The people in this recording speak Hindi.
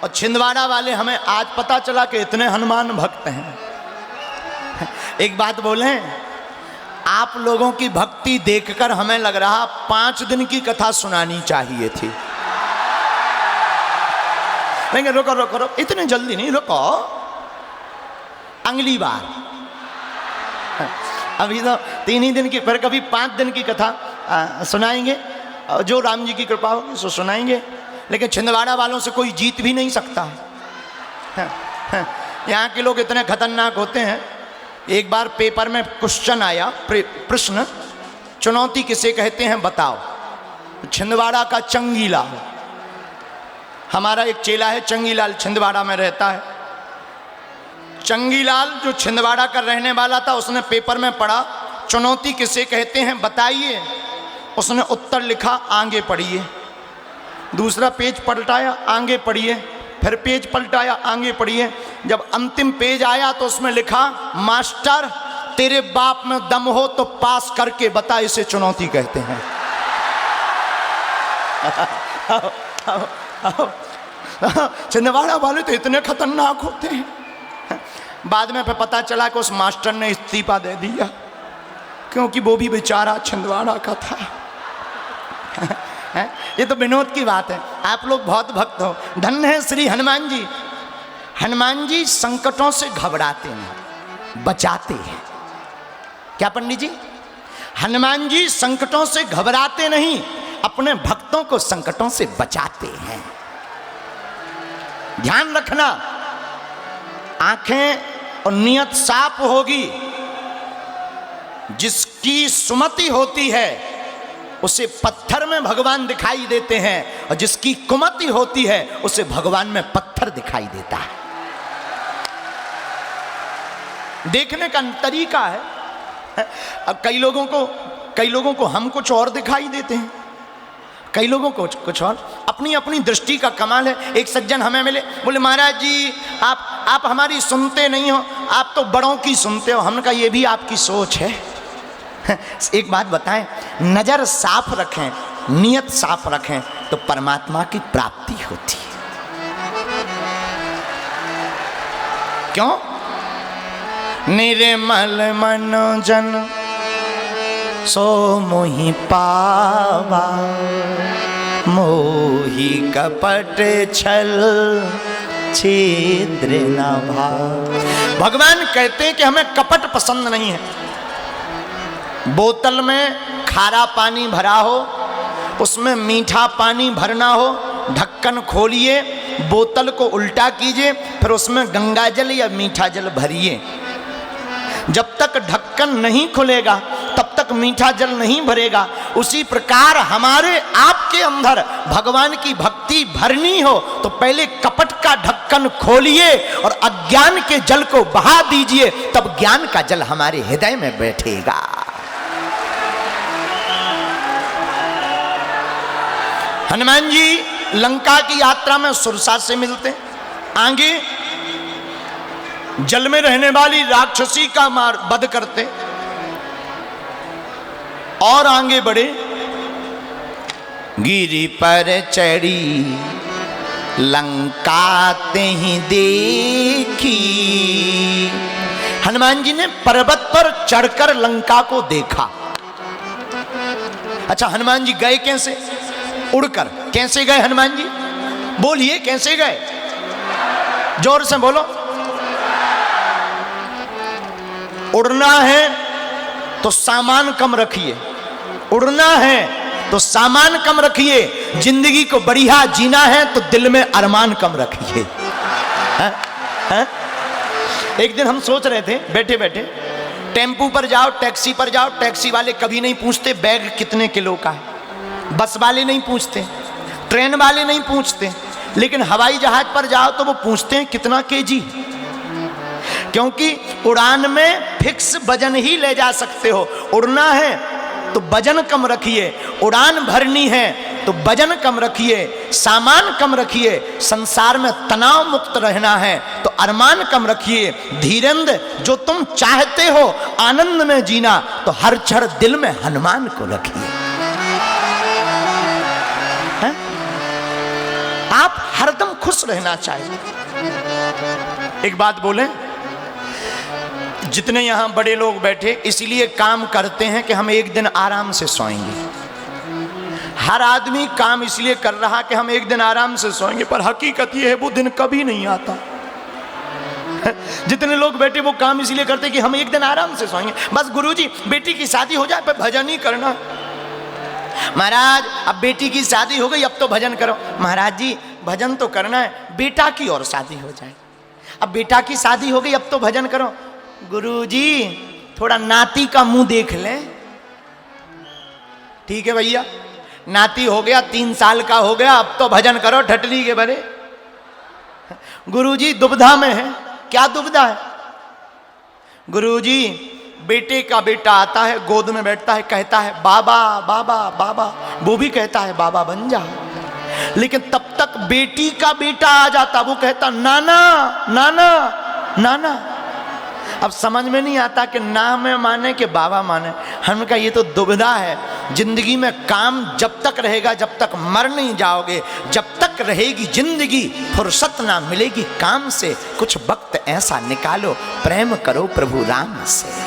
और छिंदवाड़ा वाले हमें आज पता चला कि इतने हनुमान भक्त हैं। एक बात बोले, आप लोगों की भक्ति देखकर हमें लग रहा 5 दिन की कथा सुनानी चाहिए थी। लेकिन रुको रुको रुको, इतने जल्दी नहीं, रुको, अगली बार। अभी तो 3 ही दिन की, फिर कभी 5 दिन की कथा सुनाएंगे, जो राम जी की कृपा होगी सो सुनाएंगे। लेकिन छिंदवाड़ा वालों से कोई जीत भी नहीं सकता। यहाँ के लोग इतने खतरनाक होते हैं। एक बार पेपर में क्वेश्चन आया, प्रश्न, चुनौती किसे कहते हैं बताओ। छिंदवाड़ा का चंगीलाल, हमारा एक चेला है चंगीलाल, छिंदवाड़ा में रहता है। चंगीलाल जो छिंदवाड़ा का रहने वाला था, उसने पेपर में पढ़ा चुनौती किसे कहते हैं बताइए। उसने उत्तर लिखा आगे पढ़िए। दूसरा पेज पलटाया, आगे पढ़िए। फिर पेज पलटाया, आगे पढ़िए। जब अंतिम पेज आया तो उसमें लिखा, मास्टर तेरे बाप में दम हो तो पास करके बता इसे चुनौती कहते हैं। छिंदवाड़ा वाले तो इतने खतरनाक होते हैं। बाद में फिर पता चला कि उस मास्टर ने इस्तीफा दे दिया, क्योंकि वो भी बेचारा छिंदवाड़ा का था। ये तो विनोद की बात है। आप लोग बहुत भक्त हो। धन्य है श्री हनुमान जी। हनुमान जी संकटों से घबराते नहीं, बचाते हैं। क्या पंडित जी? हनुमान जी संकटों से घबराते नहीं, अपने भक्तों को संकटों से बचाते हैं। ध्यान रखना, आंखें और नियत साफ होगी। जिसकी सुमति होती है उसे पत्थर में भगवान दिखाई देते हैं, और जिसकी कुमति होती है उसे भगवान में पत्थर दिखाई देता है। देखने का तरीका है। अब कई लोगों को हम कुछ और दिखाई देते हैं, कई लोगों को कुछ और। अपनी अपनी दृष्टि का कमाल है। एक सज्जन हमें मिले, बोले महाराज जी आप हमारी सुनते नहीं हो, आप तो बड़ों की सुनते हो। हमने कहा ये भी आपकी सोच है। एक बात बताएं, नजर साफ रखें, नियत साफ रखें तो परमात्मा की प्राप्ति होती है। क्यों? निर्मल मन जन सो मोहि पावा, मोहि कपट छल छिद्र न भाव। भगवान कहते हैं कि हमें कपट पसंद नहीं है। बोतल में खारा पानी भरा हो, उसमें मीठा पानी भरना हो, ढक्कन खोलिए, बोतल को उल्टा कीजिए, फिर उसमें गंगा जल या मीठा जल भरिए। जब तक ढक्कन नहीं खुलेगा तब तक मीठा जल नहीं भरेगा। उसी प्रकार हमारे आपके अंदर भगवान की भक्ति भरनी हो तो पहले कपट का ढक्कन खोलिए और अज्ञान के जल को बहा दीजिए, तब ज्ञान का जल हमारे हृदय में बैठेगा। हनुमान जी लंका की यात्रा में सुरसा से मिलते, आगे जल में रहने वाली राक्षसी का मार वध करते, और आगे बढ़े, गिरि पर चढ़ी लंका तेहि देखी। हनुमान जी ने पर्वत पर चढ़कर लंका को देखा। अच्छा, हनुमान जी गए कैसे? उड़कर। कैसे गए हनुमान जी? बोलिए कैसे गए, जोर से बोलो। उड़ना है तो सामान कम रखिए, उड़ना है तो सामान कम रखिए। जिंदगी को बढ़िया जीना है तो दिल में अरमान कम रखिए। एक दिन हम सोच रहे थे बैठे बैठे, टेम्पू पर जाओ, टैक्सी पर जाओ, टैक्सी वाले कभी नहीं पूछते बैग कितने किलो का है, बस वाले नहीं पूछते, ट्रेन वाले नहीं पूछते, लेकिन हवाई जहाज पर जाओ तो वो पूछते हैं कितना केजी। क्योंकि उड़ान में फिक्स वजन ही ले जा सकते हो। उड़ना है तो वजन कम रखिए, उड़ान भरनी है तो वजन कम रखिए, सामान कम रखिए। संसार में तनाव मुक्त रहना है तो अरमान कम रखिए। धीरेन्द्र, जो तुम चाहते हो आनंद में जीना तो हर क्षण दिल में हनुमान को रखिए। आप हरदम खुश रहना चाहिए। एक बात बोले, जितने यहां बड़े लोग बैठे इसलिए काम करते हैं कि हम एक दिन आराम से सोएंगे। हर आदमी काम इसलिए कर रहा कि हम एक दिन आराम से सोएंगे, पर हकीकत यह है वो दिन कभी नहीं आता। जितने लोग बैठे वो काम इसलिए करते कि हम एक दिन आराम से सोएंगे। बस गुरुजी बेटी की शादी हो जाए पर भजन ही करना। महाराज अब बेटी की शादी हो गई अब तो भजन करो। महाराज जी भजन तो करना है, बेटा की और शादी हो जाए। अब बेटा की शादी हो गई अब तो भजन करो। गुरुजी थोड़ा नाती का मुंह देख लें। ठीक है भैया, नाती हो गया 3 साल का हो गया, अब तो भजन करो ठटली के बरे। गुरुजी दुविधा में है। क्या दुविधा है? गुरुजी बेटे का बेटा आता है, गोद में बैठता है, कहता है बाबा बाबा बाबा, वो भी कहता है बाबा बन जा, लेकिन तब तक बेटी का बेटा आ जाता, वो कहता नाना नाना नाना। अब समझ में नहीं आता कि ना में माने कि बाबा माने। हम का ये तो दुविधा है। जिंदगी में काम जब तक रहेगा, जब तक मर नहीं जाओगे, जब तक रहेगी जिंदगी, फुर्सत ना मिलेगी काम से। कुछ वक्त ऐसा निकालो, प्रेम करो प्रभु राम से।